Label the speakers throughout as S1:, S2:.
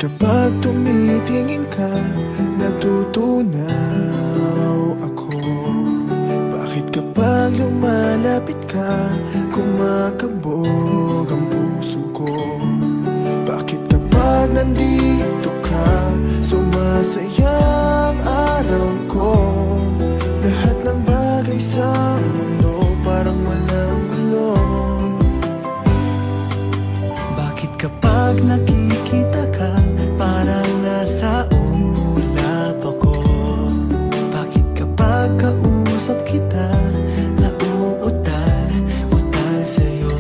S1: Kapag tumitingin ka, natutunaw ako. Bakit kapag lumalapit ka, kumakabog ang puso ko? Bakit kapag nandito ka, sumasaya ang araw ko? Lahat ng bagay sa mundo parang walang gulo.
S2: Bakit kapag nakikita ka, parang nasa ulap ako? Bakit kapag kausap kita, nauutal sa'yo?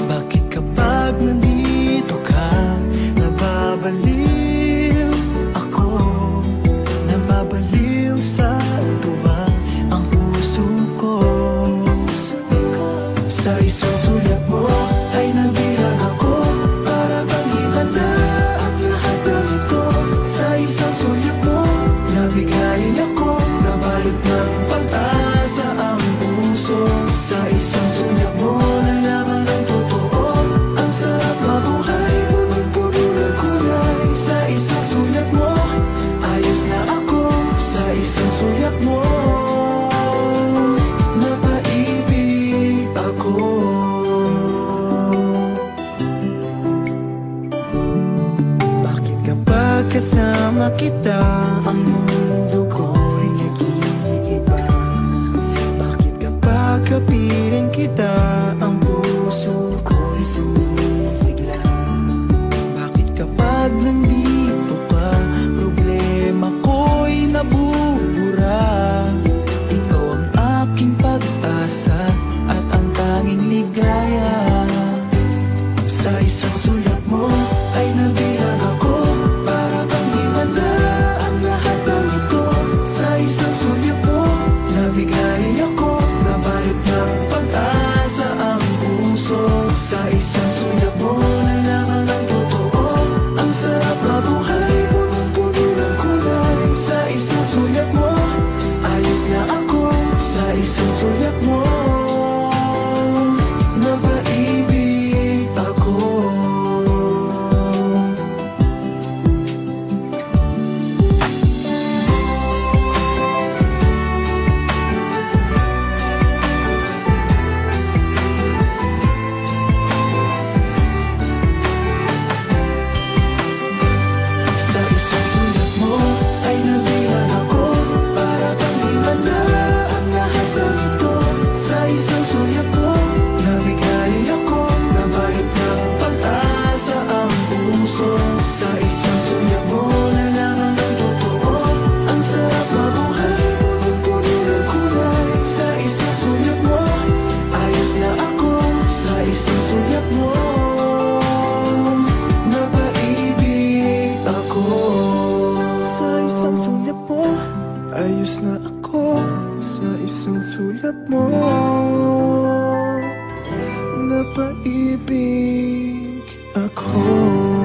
S2: Bakit kapag nandito ka, nababaliw ako? Nababaliw sa tuwa ang puso ko. Sa isang sulyap mo ay nabilang ako, para bang himala ang lahat ng ito. Sa isang sulyap mo, nabigayin ako, nabalot ng pag-asa ang puso. Sa isang sulyap mo, nalaman ng totoo, ang sarap mabuhay, punong-puno ng kulay. Sa isang sulyap mo, ayos na ako. Sa isang sulyap mo, napaibig ako. Bakit kapag kasama kita, ang mundo ko'y nag-iiba? Bakit kapag kapiling kita, ang puso ko'y sumisigla? Bakit kapag nandito ka, problema ko'y nabubura? Ikaw ang aking pag-asa at ang tanging ligaya. Sa isang sulyap mo ay nabilang ako, para bang himala ang lahat ng ito. Sa isang sulyap mo, nabigayin ako, nabalot ng pag-asa ang puso. Sa isang sulyap mo, nalaman ng totoo, ang sarap mabuhay, punong-puno ng kulay. Sa isang sulyap mo, ayos na ako. Sa isang sulyap mo, napaibig ako. Sa isang sulyap mo ay nabilang ako, para bang himala ang lahat ng ito. Sa isang sulyap mo, nabigayin ako, nabalot ng pag-asa ang puso. Sa isang sulyap mo, nalaman ng totoo, ang sarap mabuhay, punong-puno ng kulay. Sa isang sulyap mo, ayos na ako. Sa isang sulyap mo, napaibig ako. Sa isang sulyap mo, ayos na ako. Sa isang sulyap mo, napaibig ako.